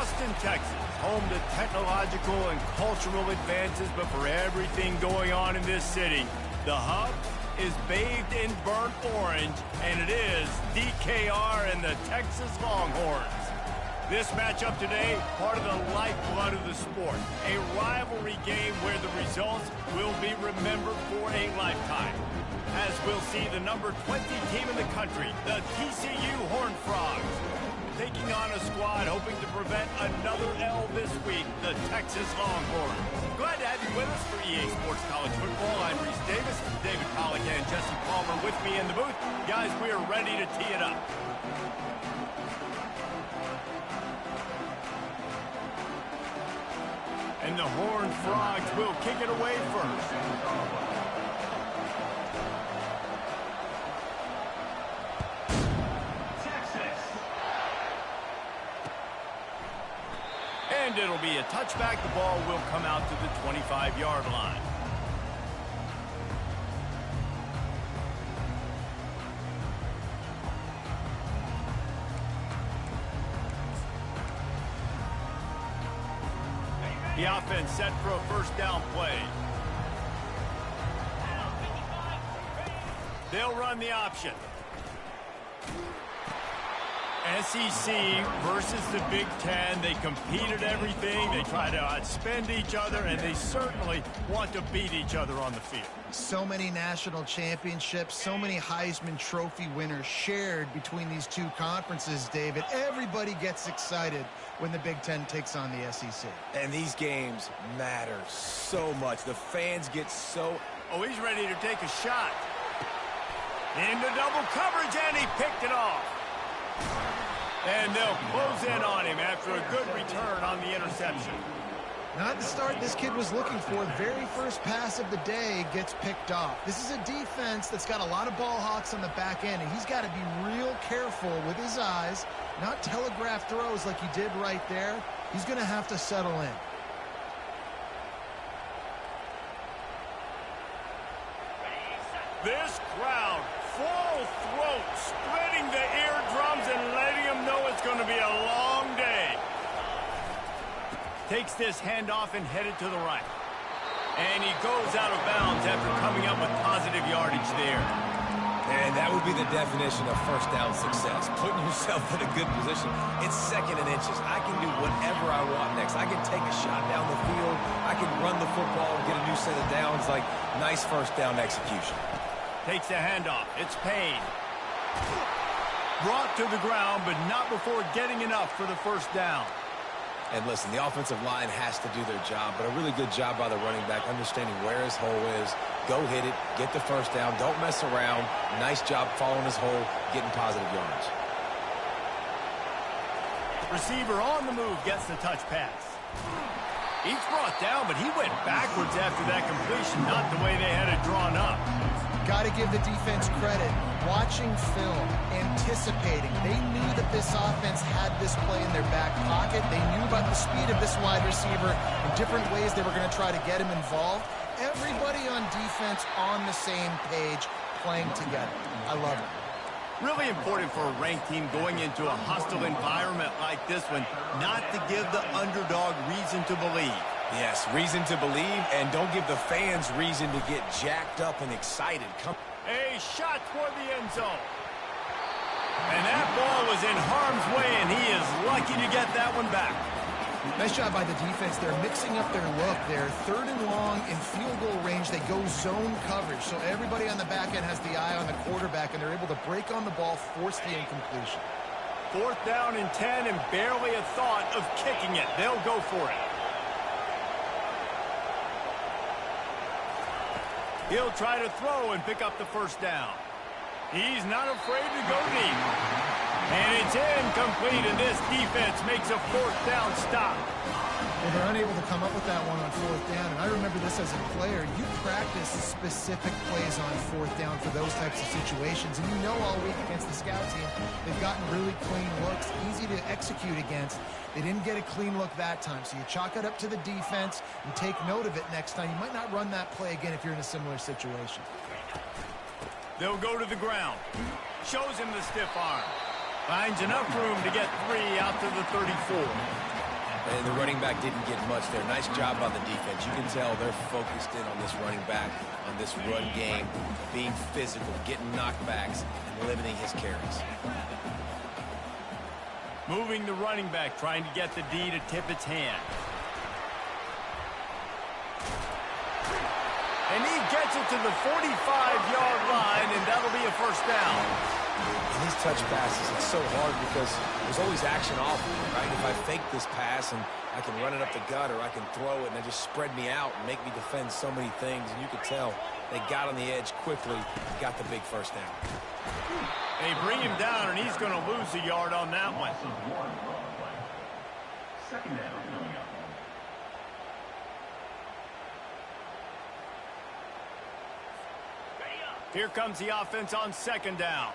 Austin, Texas, home to technological and cultural advances, but for everything going on in this city, the hub is bathed in burnt orange, and it is DKR and the Texas Longhorns. This matchup today, part of the lifeblood of the sport, a rivalry game where the results will be remembered for a lifetime. As we'll see the number 20 team in the country, the TCU Horned Frogs, taking on a squad hoping to prevent another L this week, the Texas Longhorns. Glad to have you with us for EA Sports College Football. I'm Reese Davis, David Pollock and Jesse Palmer with me in the booth. Guys, we are ready to tee it up. And the Horned Frogs will kick it away first. And it'll be a touchback. The ball will come out to the 25-yard line. The offense set for a first down play. They'll run the option. SEC versus the Big Ten. They compete at everything. They try to outspend each other, and they certainly want to beat each other on the field. So many national championships, so many Heisman Trophy winners shared between these two conferences, David. Everybody gets excited when the Big Ten takes on the SEC. And these games matter so much. The fans get so... Oh, he's ready to take a shot. Into double coverage, and he picked it off. And they'll close in on him after a good return on the interception. Not the start this kid was looking for. The very first pass of the day gets picked off. This is a defense that's got a lot of ball hawks on the back end, and he's got to be real careful with his eyes, not telegraph throws like he did right there. He's going to have to settle in. This crowd, full throat, splitting the eardrums and letting them know it's going to be a long day. Takes this handoff and headed to the right. And he goes out of bounds after coming up with positive yardage there. And that would be the definition of first down success. Putting yourself in a good position. It's second and inches. I can do whatever I want next. I can take a shot down the field. I can run the football and get a new set of downs. Like, nice first down execution. Takes the handoff. It's Payne. Brought to the ground, but not before getting enough for the first down. And listen, the offensive line has to do their job, but a really good job by the running back, understanding where his hole is. Go hit it, get the first down, don't mess around. Nice job following his hole, getting positive yards. Receiver on the move gets the touch pass. He's brought down, but he went backwards after that completion, not the way they had it drawn up. Got to give the defense credit. Watching film, anticipating. They knew that this offense had this play in their back pocket. They knew about the speed of this wide receiver and different ways they were going to try to get him involved. Everybody on defense on the same page, playing together. I love it. Really important for a ranked team going into a hostile environment like this one, not to give the underdog reason to believe. Yes, reason to believe, and don't give the fans reason to get jacked up and excited. A shot toward the end zone. And that ball was in harm's way, and he is lucky to get that one back. Nice job by the defense. They're mixing up their look. They're third and long in field goal range. They go zone coverage, so everybody on the back end has the eye on the quarterback, and they're able to break on the ball, force the incompletion. Fourth down and 10, and barely a thought of kicking it. They'll go for it. He'll try to throw and pick up the first down. He's not afraid to go deep. And it's incomplete, and this defense makes a fourth down stop. Well, they're unable to come up with that one on fourth down, and I remember this as a player. You practice specific plays on fourth down for those types of situations, and you know all week against the scout team, they've gotten really clean looks, easy to execute against. They didn't get a clean look that time, so you chalk it up to the defense and take note of it next time. You might not run that play again if you're in a similar situation. They'll go to the ground. Shows him the stiff arm. Finds enough room to get 3 out to the 34. And the running back didn't get much there. Nice job on the defense. You can tell they're focused in on this running back, on this run game, being physical, getting knockbacks, and limiting his carries. Moving the running back, trying to get the D to tip its hand. And he gets it to the 45-yard line, and that'll be a first down. In these touch passes, it's so hard because there's always action off of it, right? If I fake this pass and I can run it up the gut or I can throw it and they just spread me out and make me defend so many things, and you could tell they got on the edge quickly, got the big first down. They bring him down, and he's going to lose a yard on that one. Second down coming up. Here comes the offense on second down.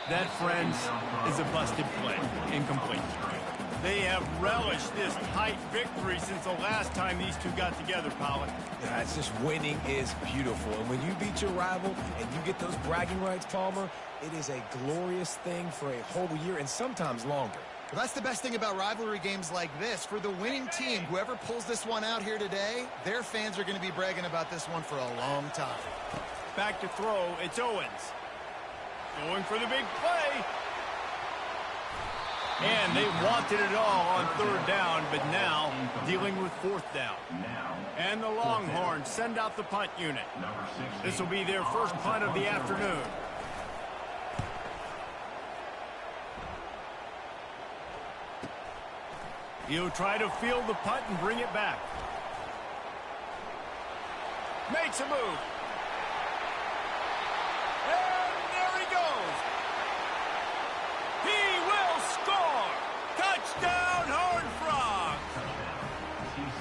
That, friends, is a busted play. Incomplete. They have relished this tight victory since the last time these two got together, Pollard. Yeah, it's just winning is beautiful. And when you beat your rival and you get those bragging rights, Palmer, it is a glorious thing for a whole year and sometimes longer. Well, that's the best thing about rivalry games like this. For the winning team, whoever pulls this one out here today, their fans are going to be bragging about this one for a long time. Back to throw, it's Owens. Going for the big play. And they wanted it all on third down, but now dealing with fourth down. And the Longhorns send out the punt unit. This will be their first punt of the afternoon. He'll try to field the punt and bring it back. Makes a move. And there he goes. He will score. Touchdown, Horned Frogs.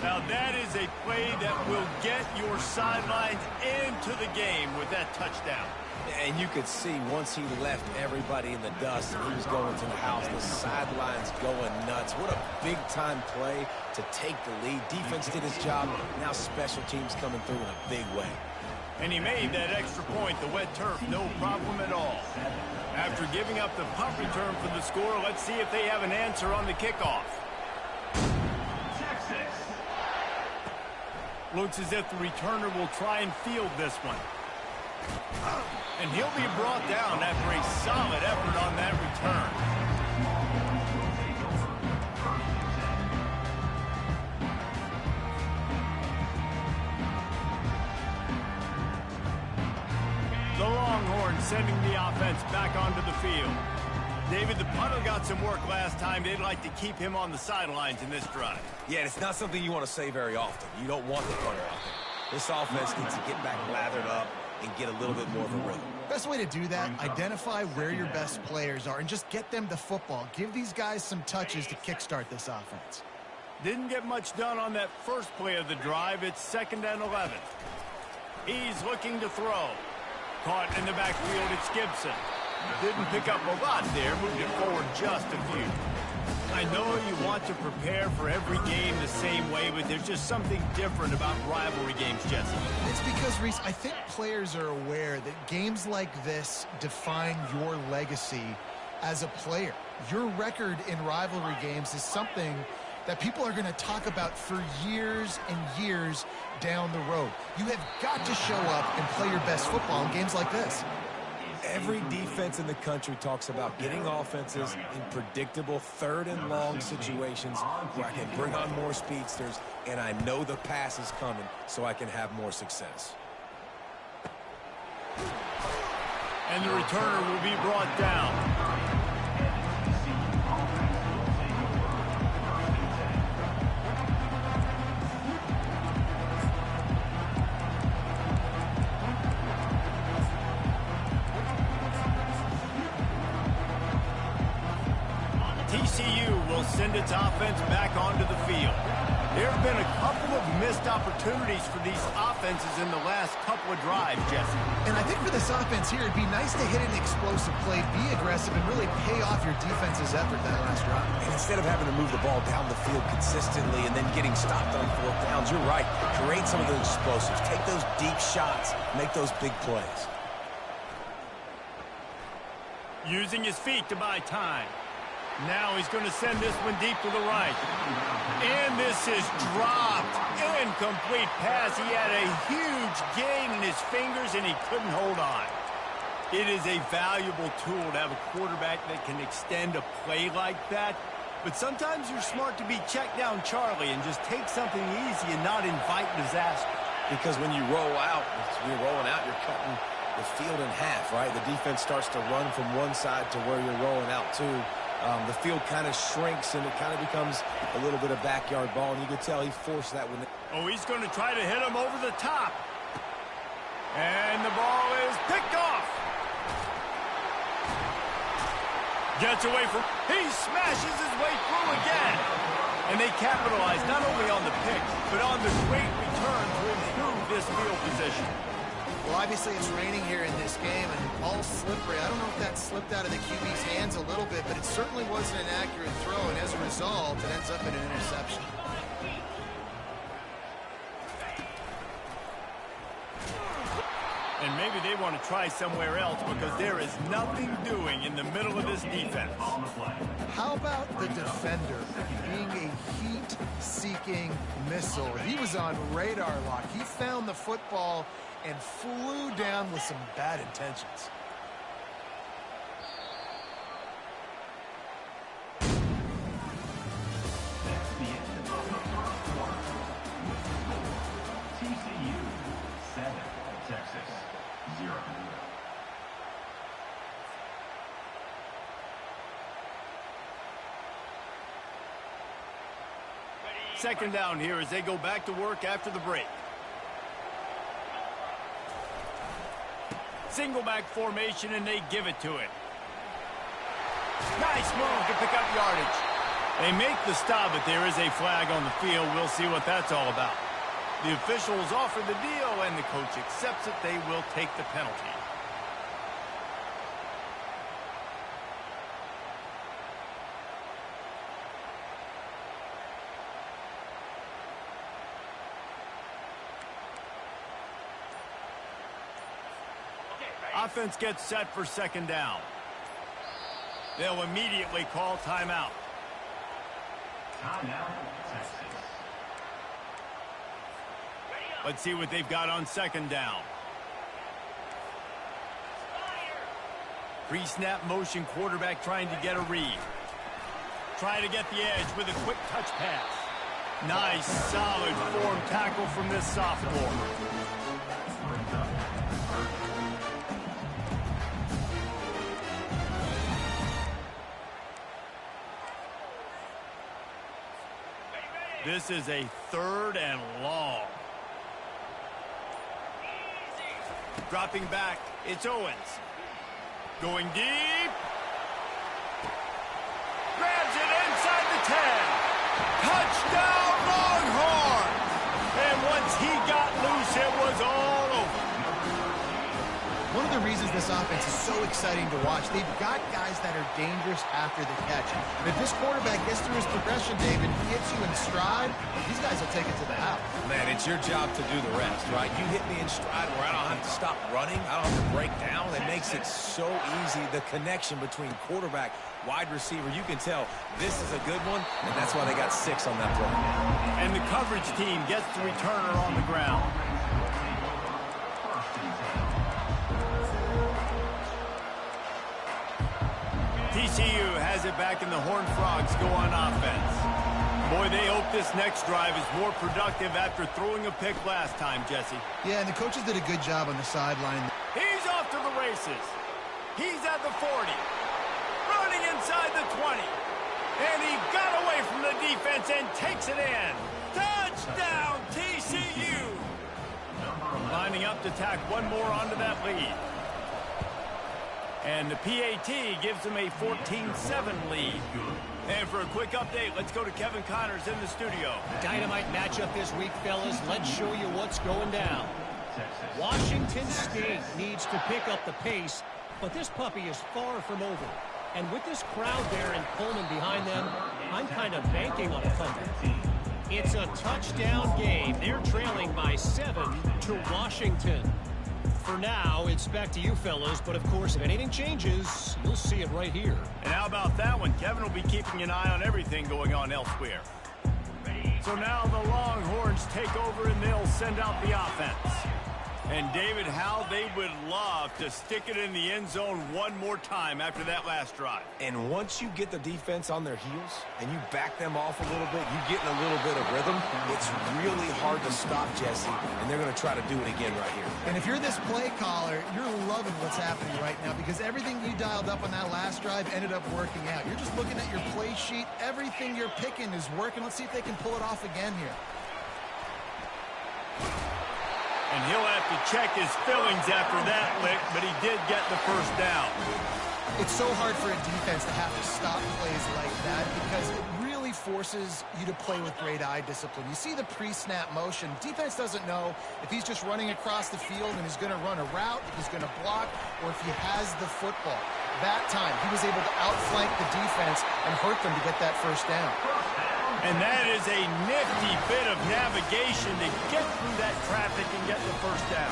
Now that is a play that will get your sidelines into the game with that touchdown. And you could see once he left everybody in the dust and he was going to the house, the sidelines going nuts. What a big-time play to take the lead. Defense did his job. Now special teams coming through in a big way. And he made that extra point, the wet turf, no problem at all. After giving up the punt return for the score, let's see if they have an answer on the kickoff. Looks as if the returner will try and field this one. And he'll be brought down after a solid effort on that return. The Longhorns sending the offense back onto the field. David, the punter got some work last time. They'd like to keep him on the sidelines in this drive. Yeah, it's not something you want to say very often. You don't want the punter out there. This offense needs to get back lathered up and get a little bit more of a rhythm. Best way to do that, identify where your best players are and just get them the football. Give these guys some touches to kickstart this offense. Didn't get much done on that first play of the drive. It's 2nd and 11. He's looking to throw. Caught in the backfield, it's Gibson. Didn't pick up a lot there, moved it forward just a few. I know you want to prepare for every game the same way, but there's just something different about rivalry games, Jesse. It's because, Reese, I think players are aware that games like this define your legacy as a player. Your record in rivalry games is something that people are going to talk about for years and years down the road. You have got to show up and play your best football in games like this. Every defense in the country talks about getting offenses in predictable 3rd and long situations where I can bring on more speedsters and I know the pass is coming so I can have more success. And the returner will be brought down. TCU will send its offense back onto the field. There have been a couple of missed opportunities for these offenses in the last couple of drives, Jesse. And I think for this offense here, it'd be nice to hit an explosive play, be aggressive, and really pay off your defense's effort that last drive. And instead of having to move the ball down the field consistently and then getting stopped on 4th downs, you're right. Create some of those explosives. Take those deep shots. Make those big plays. using his feet to buy time. Now he's going to send this one deep to the right. And this is dropped. Incomplete pass. He had a huge gain in his fingers, and he couldn't hold on. It is a valuable tool to have a quarterback that can extend a play like that. But sometimes you're smart to be check down Charlie and just take something easy and not invite disaster. Because when you roll out, when you're rolling out, you're cutting the field in half, right? The defense starts to run from one side to where you're rolling out to. The field kind of shrinks, and it kind of becomes a little bit of backyard ball, and you can tell he forced that one. Oh, he's going to try to hit him over the top. And the ball is picked off. Gets away from... He smashes his way through again. And they capitalize not only on the pick, but on the great return to improve this field position. Well, obviously it's raining here in this game, and all slippery. I don't know if that slipped out of the QB's hands a little bit, but it certainly wasn't an accurate throw, and as a result, it ends up in an interception. And maybe they want to try somewhere else because there is nothing doing in the middle of this defense. How about the defender being a heat-seeking missile? He was on radar lock. He found the football and flew down with some bad intentions. That's the end of the first quarter. TCU 7, Texas 0. Second down here as they go back to work after the break. Single back formation, and they give it to it. Nice move to pick up yardage. They make the stop, but there is a flag on the field. We'll see what that's all about. The officials offer the deal, and the coach accepts it. They will take the penalty. Offense gets set for second down. They'll immediately call timeout. Timeout, Texas. Let's see what they've got on second down. Pre-snap motion quarterback trying to get a read. Trying to get the edge with a quick touch pass. Nice, solid form tackle from this sophomore. This is a 3rd and long. Dropping back, it's Owens. Going deep. Grabs it inside the 10. Touchdown, Longhorns! And once he got loose, it was all over. One of the reasons this offense is so exciting to watch, they've got guys that are dangerous after the catch. And if this quarterback gets through his progression, David, hits you in stride, these guys will take it to the house. Man, it's your job to do the rest, right? You hit me in stride where I don't have to stop running. I don't have to break down. It makes it so easy. The connection between quarterback, wide receiver, you can tell this is a good one, and that's why they got 6 on that play. And the coverage team gets the returner on the ground. TCU has it back, and the Horned Frogs go on offense. Boy, they hope this next drive is more productive after throwing a pick last time, Jesse. Yeah, and the coaches did a good job on the sideline. He's off to the races. He's at the 40. Running inside the 20. And he got away from the defense and takes it in. Touchdown, TCU! Lining up to tack one more onto that lead. And the PAT gives them a 14-7 lead. And for a quick update, let's go to Kevin Connors in the studio. Dynamite matchup this week, fellas. Let's show you what's going down. Washington State needs to pick up the pace, but this puppy is far from over. And with this crowd there and Pullman behind them, I'm kind of banking on a comeback. It's a touchdown game. They're trailing by 7 to Washington. for now, it's back to you fellas. But, of course, if anything changes, you'll see it right here. And how about that one? Kevin will be keeping an eye on everything going on elsewhere. So now the Longhorns take over, and they'll send out the offense. And, David, how they would love to stick it in the end zone one more time after that last drive. And once you get the defense on their heels and you back them off a little bit, you get in a little bit of rhythm, it's really hard to stop Jesse, and they're going to try to do it again right here. And if you're this play caller, you're loving what's happening right now because everything you dialed up on that last drive ended up working out. You're just looking at your play sheet. Everything you're picking is working. Let's see if they can pull it off again here. And he'll have to check his fillings after that lick, but he did get the first down. It's so hard for a defense to have to stop plays like that because it really forces you to play with great eye discipline. You see the pre-snap motion. Defense doesn't know if he's just running across the field and he's going to run a route, if he's going to block, or if he has the football. That time, he was able to outflank the defense and hurt them to get that first down. And that is a nifty bit of navigation to get through that traffic and get the first down.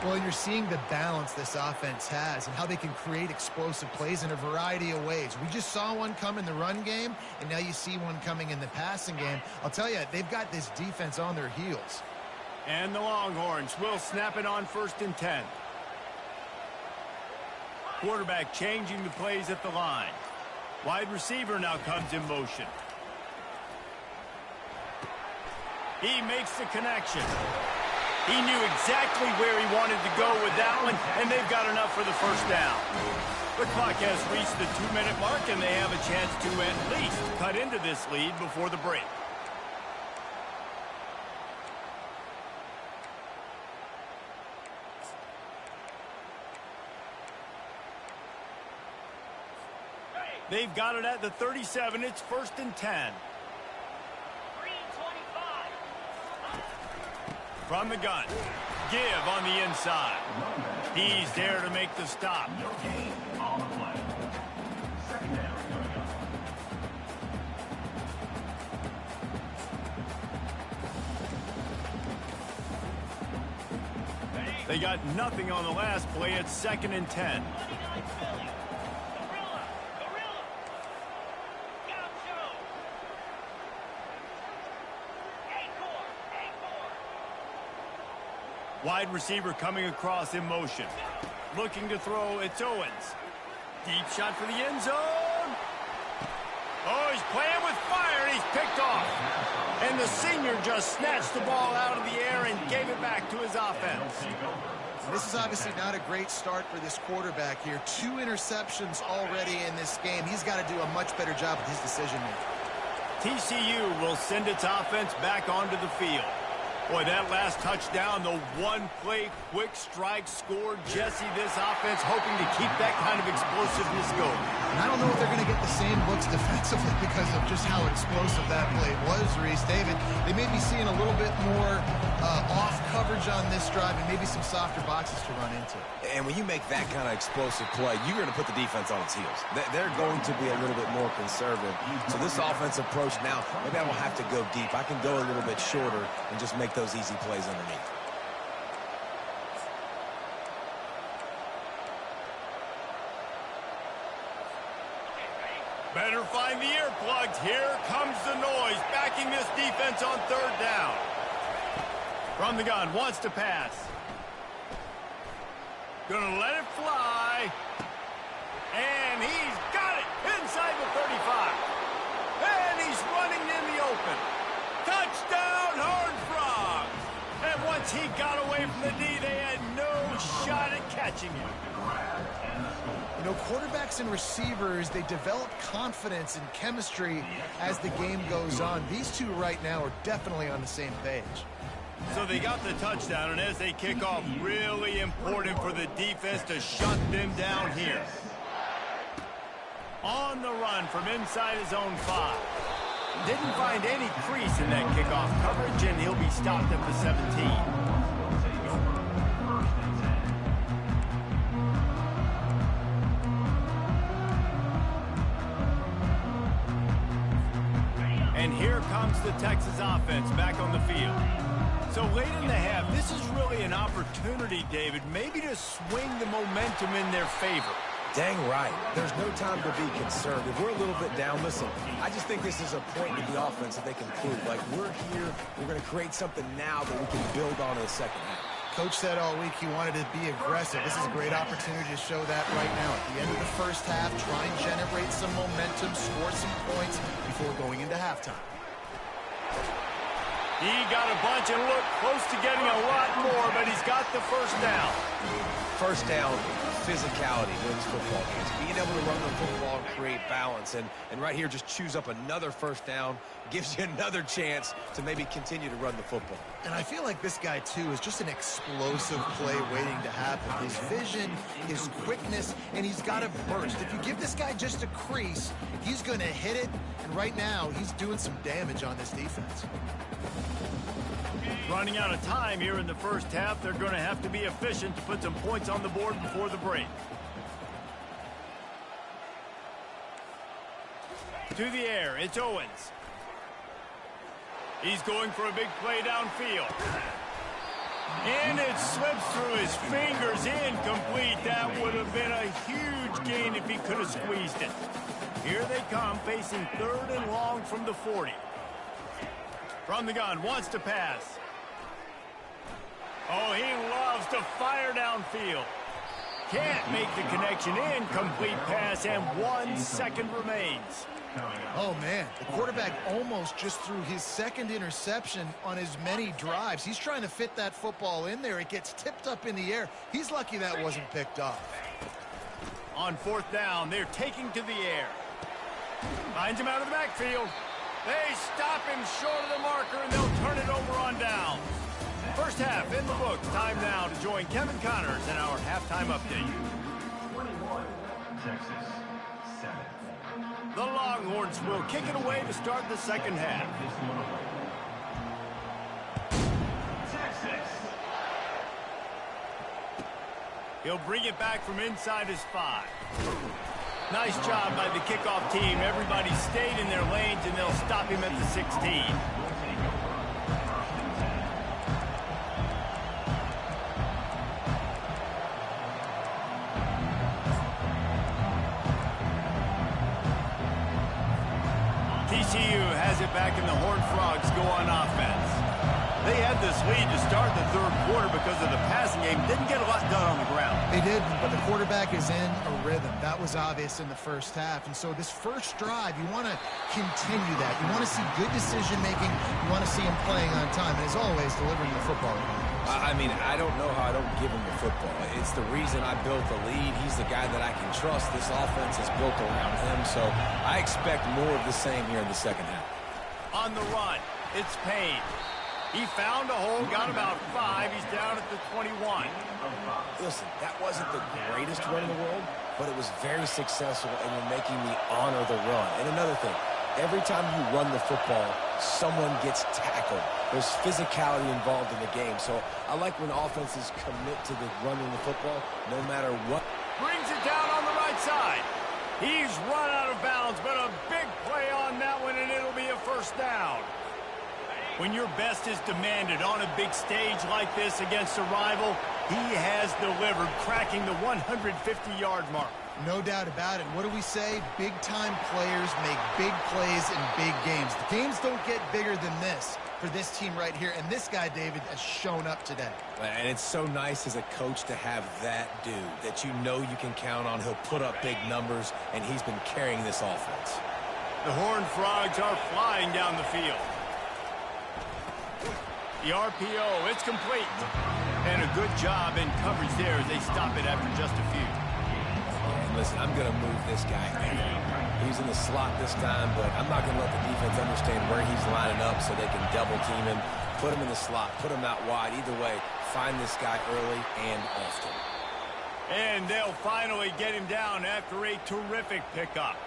Well, you're seeing the balance this offense has and how they can create explosive plays in a variety of ways. We just saw one come in the run game, and now you see one coming in the passing game. I'll tell you, they've got this defense on their heels. And the Longhorns will snap it on 1st and 10. Quarterback changing the plays at the line. Wide receiver now comes in motion. He makes the connection. He knew exactly where he wanted to go with that one, and they've got enough for the first down. The clock has reached the 2-minute mark, and they have a chance to at least cut into this lead before the break. They've got it at the 37. It's 1st and 10. From the gun. Give on the inside. He's there to make the stop. No gain on the play. Second down coming up. They got nothing on the last play. It's 2nd and 10. Wide receiver coming across in motion. Looking to throw, it's Owens. Deep shot for the end zone. Oh, he's playing with fire, and he's picked off. And the senior just snatched the ball out of the air and gave it back to his offense. This is obviously not a great start for this quarterback here. 2 interceptions already in this game. He's got to do a much better job with his decision-making. TCU will send its offense back onto the field. Boy, that last touchdown, the one-play quick strike score. Jesse, this offense hoping to keep that kind of explosiveness going. And I don't know if they're going to get the same looks defensively because of just how explosive that play was, Reese. David, they may be seeing a little bit more off coverage on this drive and maybe some softer boxes to run into. And when you make that kind of explosive play, you're going to put the defense on its heels. They're going to be a little bit more conservative. So this offensive approach now, maybe I don't have to go deep. I can go a little bit shorter and just make those easy plays underneath. Better find the earplugs. Here comes the noise, backing this defense on 3rd down. From the gun, wants to pass. Gonna let it fly. And he's got it inside the 35. And he's running in the open. Touchdown, Horned Frogs. And once he got away from the D, they had no shot at catching him. You know, quarterbacks and receivers, they develop confidence and chemistry as the game goes on. These two right now are definitely on the same page. So they got the touchdown, and as they kick off, really important for the defense to shut them down here. On the run from inside his own 5. Didn't find any crease in that kickoff coverage, and he'll be stopped at the 17. And here comes the Texas offense back on the field. So late in the half, this is really an opportunity, David, maybe to swing the momentum in their favor. Dang right. There's no time to be concerned. If we're a little bit down, listen, I just think this is a point in the offense that they can prove. Like, we're here, we're going to create something now that we can build on in the second half. Coach said all week he wanted to be aggressive. This is a great opportunity to show that right now. At the end of the first half, try and generate some momentum, score some points before going into halftime. He got a bunch and looked close to getting a lot more, but he's got the first down. First down, physicality wins football games. Being able to run the football and create balance. And right here, just choose up another first down, gives you another chance to maybe continue to run the football. And I feel like this guy, too, is just an explosive play waiting to happen. His vision, his quickness, and he's got a burst. If you give this guy just a crease, he's going to hit it. And right now, he's doing some damage on this defense. Running out of time here in the first half, they're going to have to be efficient to put some points on the board before the break. To the air, it's Owens. He's going for a big play downfield. And it slips through his fingers, incomplete. That would have been a huge gain if he could have squeezed it. Here they come, facing 3rd and long from the 40. From the gun, wants to pass. Oh, he loves to fire downfield. Can't make the connection. Incomplete pass, and 1 second remains. Oh, man, the quarterback almost just threw his second interception on as many drives. He's trying to fit that football in there. It gets tipped up in the air. He's lucky that wasn't picked off. On 4th down, they're taking to the air. Finds him out of the backfield. They stop him short of the marker, and they'll turn it over on down. First half in the books. Time now to join Kevin Connors in our halftime update. 21, Texas, 7. The Longhorns will kick it away to start the second half. Texas. He'll bring it back from inside his 5. Nice job by the kickoff team. Everybody stayed in their lanes, and they'll stop him at the 16. TCU has it back, and the Horned Frogs go on offense. They had this lead to start the 3rd quarter because of the passing game. Didn't get a lot done on the ground. They didn't, but the quarterback is in a rhythm. That was obvious in the first half. And so this first drive, you want to continue that. You want to see good decision-making. You want to see him playing on time. And as always, delivering the football. I mean, I don't know how I don't give him the football. It's the reason I built the lead. He's the guy that I can trust. This offense is built around him. So I expect more of the same here in the second half. On the run, it's Payne. He found a hole, got about 5. He's down at the 21. Listen, that wasn't the greatest run in the world, but it was very successful, and you're making me honor the run. And another thing, every time you run the football, someone gets tackled. There's physicality involved in the game. So I like when offenses commit to the running the football, no matter what. Brings it down on the right side. He's run out of bounds, but a big play on that one, and it'll be a first down. When your best is demanded on a big stage like this against a rival, he has delivered, cracking the 150-yard mark. No doubt about it. What do we say? Big-time players make big plays in big games. The games don't get bigger than this for this team right here, and this guy, David, has shown up today. And it's so nice as a coach to have that dude that you know you can count on. He'll put up big numbers, and he's been carrying this offense. The Horned Frogs are flying down the field. The RPO, it's complete. And a good job in coverage there as they stop it after just a few. And listen, I'm going to move this guy. He's in the slot this time, but I'm not going to let the defense understand where he's lining up so they can double team him, put him in the slot, put him out wide. Either way, find this guy early and often. And they'll finally get him down after a terrific pickup.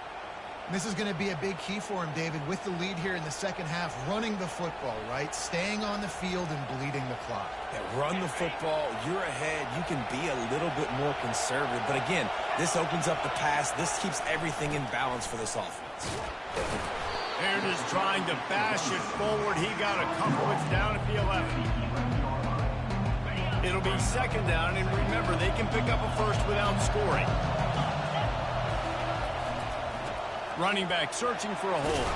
This is going to be a big key for him, David, with the lead here in the second half, running the football, right? Staying on the field and bleeding the clock. Yeah, run the football. You're ahead. You can be a little bit more conservative. But again, this opens up the pass. This keeps everything in balance for this offense. They're just trying to bash it forward. He got a couple. It's down at the 11. It'll be second down, and remember, they can pick up a first without scoring. Running back searching for a hole.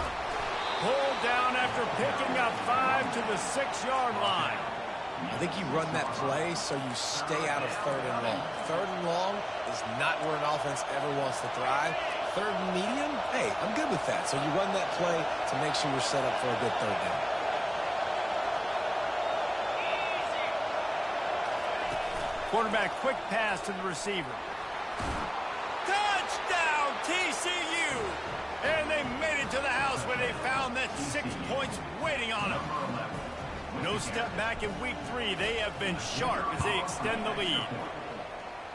Pulled down after picking up 5 to the 6-yard line. I think you run that play so you stay out of third and long. Third and long is not where an offense ever wants to thrive. Third and medium, hey, I'm good with that. So you run that play to make sure you're set up for a good third down. Quarterback quick pass to the receiver. Touchdown, TCU! And they made it to the house where they found that 6 points waiting on them. No step back in week 3. They have been sharp as they extend the lead.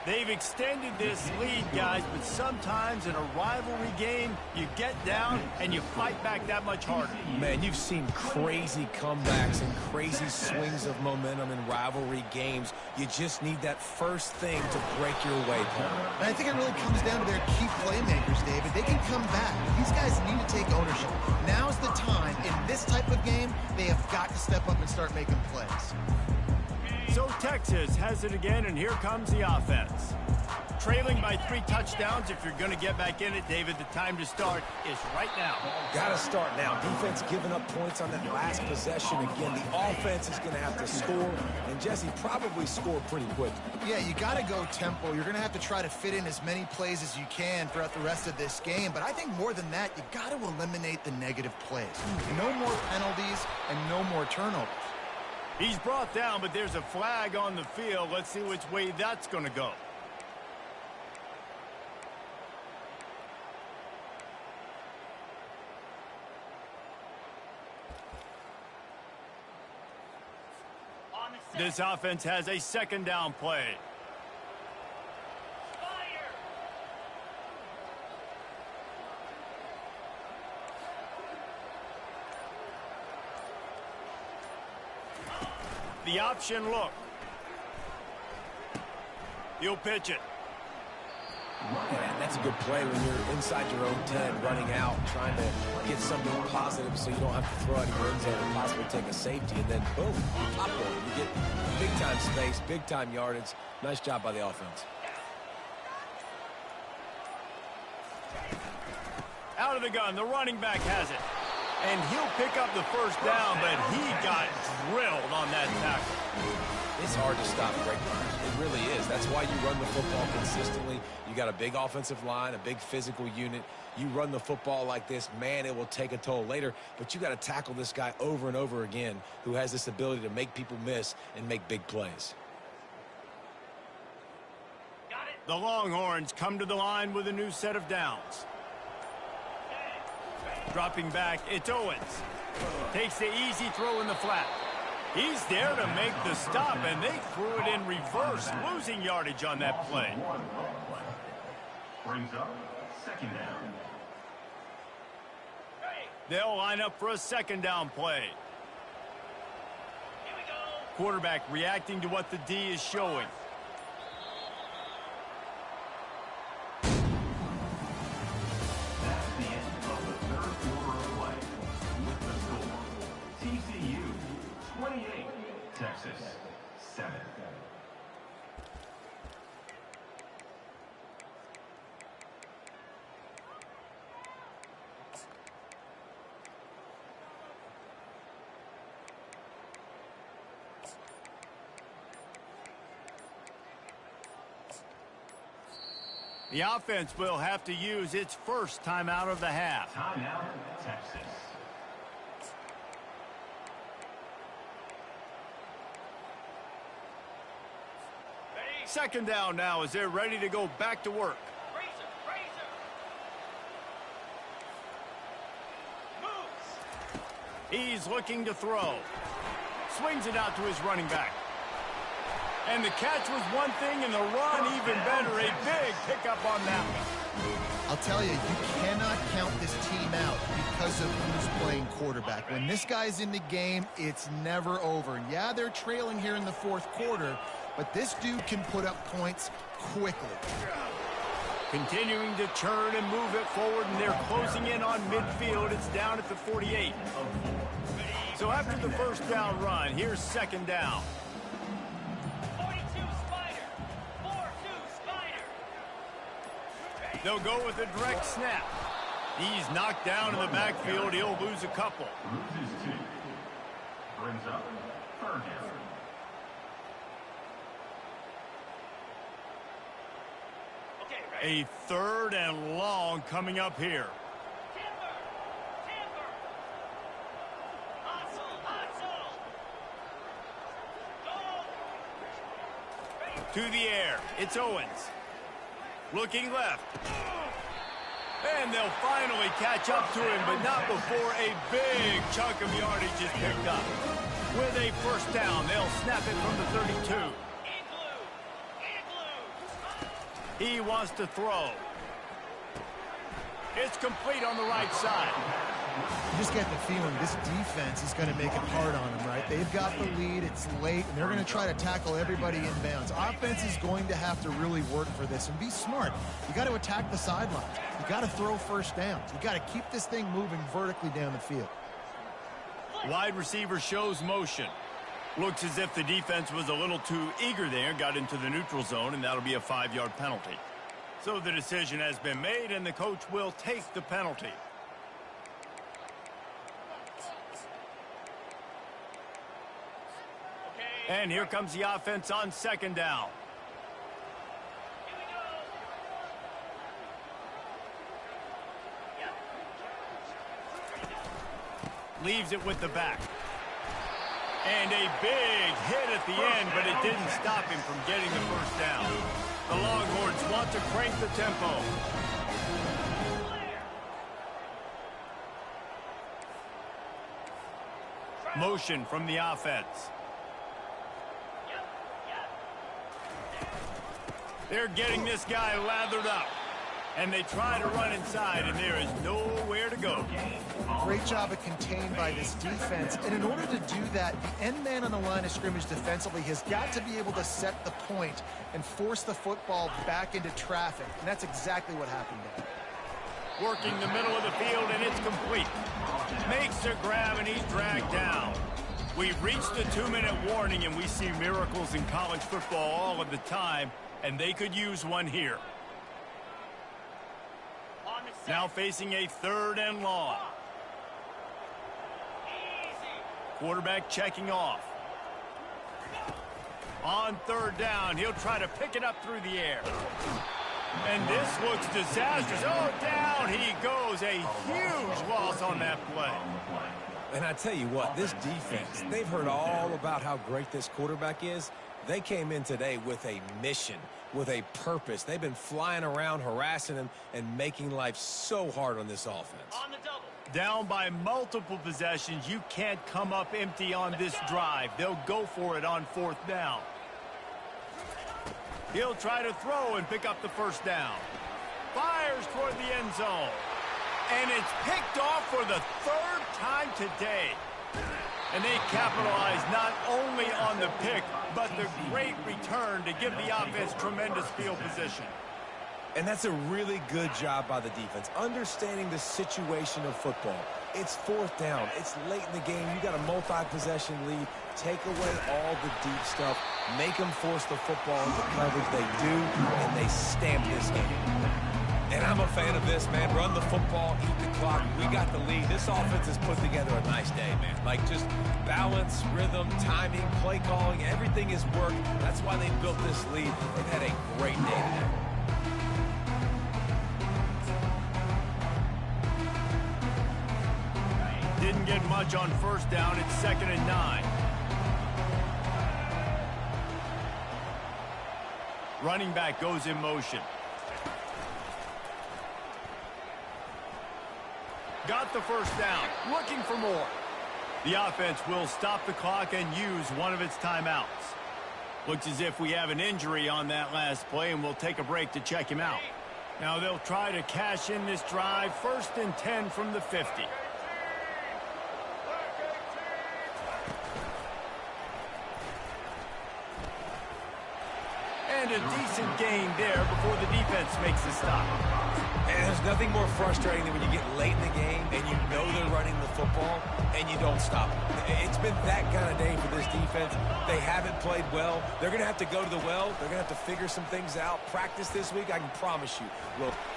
They've extended this lead, guys, but sometimes in a rivalry game, you get down and you fight back that much harder. Man, you've seen crazy comebacks and crazy swings of momentum in rivalry games. You just need that first thing to break your way, Paul. And I think it really comes down to their key playmakers, David. They can come back. These guys need to take ownership. Now's the time. In this type of game, they have got to step up and start making plays. So Texas has it again, and here comes the offense. Trailing by 3 touchdowns. If you're going to get back in it, David, the time to start is right now. Got to start now. Defense giving up points on that last possession. Again, the offense is going to have to score, and Jesse probably scored pretty quick. Yeah, you got to go tempo. You're going to have to try to fit in as many plays as you can throughout the rest of this game. But I think more than that, you got to eliminate the negative plays. No more penalties and no more turnovers. He's brought down, but there's a flag on the field. Let's see which way that's going to go. This offense has a second down play. The option look. He'll pitch it. Yeah, that's a good play when you're inside your own 10, running out, trying to get something positive so you don't have to throw out your end zone and possibly take a safety, and then boom, you pop one. You get big-time space, big-time yardage. Nice job by the offense. Out of the gun, the running back has it. And he'll pick up the first down, but he got drilled on that tackle. It's hard to stop great runners. It really is. That's why you run the football consistently. You got a big offensive line, a big physical unit. You run the football like this, man, it will take a toll later. But you got to tackle this guy over and over again who has this ability to make people miss and make big plays. The Longhorns come to the line with a new set of downs. Dropping back, it's Owens. Takes the easy throw in the flat. He's there to make the stop, and they threw it in reverse, losing yardage on that play. Brings up second down. They'll line up for a second down play. Here we go. Quarterback reacting to what the D is showing. That's the end of the third quarter of play. With the score, TCU 28, Texas 7. The offense will have to use its first timeout of the half. Timeout, Texas. Second down now as they're ready to go back to work. Razor, razor. Moves. He's looking to throw. Swings it out to his running back. And the catch was one thing, and the run even better. A big pickup on that one. I'll tell you, you cannot count this team out because of who's playing quarterback. When this guy's in the game, it's never over. Yeah, they're trailing here in the fourth quarter, but this dude can put up points quickly. Continuing to churn and move it forward, and they're closing in on midfield. It's down at the 48. So after the first down run, here's second down. 42 Spider. 4-2 Spider. They'll go with a direct snap. He's knocked down in the backfield. He'll lose a couple. Loses 2. Brings up third down. Okay, ready? A third and long coming up here. Timber. Timber. Hustle. Hustle. Go. To the air. It's Owens. Looking left. And they'll finally catch up to him, but not before a big chunk of yardage is picked up. With a first down, they'll snap it from the 32. Igloo. Igloo. He wants to throw. It's complete on the right side. You just get the feeling this defense is going to make it hard on them, right? They've got the lead, it's late, and they're going to try to tackle everybody inbounds. Offense is going to have to really work for this and be smart. You got to attack the sidelines. You got to throw first downs. You got to keep this thing moving vertically down the field. Wide receiver shows motion. Looks as if the defense was a little too eager there, got into the neutral zone, and that'll be a 5-yard penalty. So the decision has been made, and the coach will take the penalty. And here comes the offense on second down. Leaves it with the back. And a big hit at the end, but it didn't stop him from getting the first down. The Longhorns want to crank the tempo. Motion from the offense. They're getting this guy lathered up. And they try to run inside, and there is nowhere to go. Great job of contained by this defense. And in order to do that, the end man on the line of scrimmage defensively has got to be able to set the point and force the football back into traffic. And that's exactly what happened there. Working the middle of the field, and it's complete. Makes a grab, and he's dragged down. We've reached the 2-minute warning, and we see miracles in college football all of the time, and they could use one here. Now facing a third and long. Quarterback checking off. On third down, he'll try to pick it up through the air. And this looks disastrous. Oh, down he goes. A huge loss on that play. And I tell you what, this defense, they've heard all about how great this quarterback is. They came in today with a mission, with a purpose. They've been flying around, harassing him, and making life so hard on this offense. On the double. Down by multiple possessions, you can't come up empty on this drive. They'll go for it on fourth down. He'll try to throw and pick up the first down. Fires toward the end zone. And it's picked off for the third time today. And they capitalize not only on the pick, but the great return to give the offense tremendous field position. And that's a really good job by the defense, understanding the situation of football. It's fourth down. It's late in the game. You got a multi-possession lead. Take away all the deep stuff. Make them force the football into coverage. They do, and they stamp this game. And I'm a fan of this, man. Run the football, eat the clock. We got the lead. This offense has put together a nice day, man. Like, just balance, rhythm, timing, play calling, everything has worked. That's why they built this lead. They've had a great day today. Didn't get much on first down. It's 2nd and 9. Running back goes in motion. Got the first down. Looking for more. The offense will stop the clock and use one of its timeouts. Looks as if we have an injury on that last play, and we'll take a break to check him out. Now they'll try to cash in this drive. 1st and 10 from the 50. And a decent gain there before the defense makes a stop. And there's nothing more frustrating than when you get late in the game and you know they're running the football and you don't stop them. It's been that kind of day for this defense. They haven't played well. They're going to have to go to the well. They're going to have to figure some things out. Practice this week, I can promise you.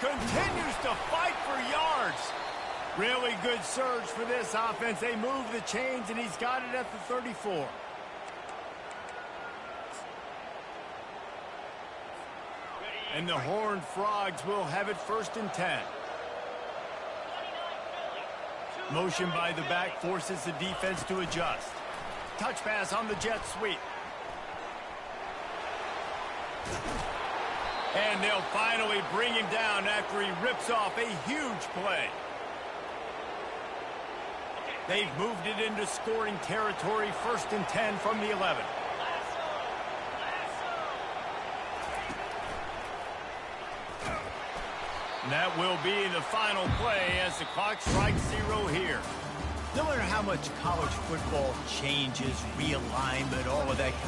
Continues to fight for yards. Really good surge for this offense. They move the chains, and he's got it at the 34. And the Horned Frogs will have it 1st and 10. Motion by the back forces the defense to adjust. Touch pass on the jet sweep. And they'll finally bring him down after he rips off a huge play. They've moved it into scoring territory, 1st and 10 from the 11. And that will be the final play as the clock strikes 0 here. No matter how much college football changes, realignment, all of that kind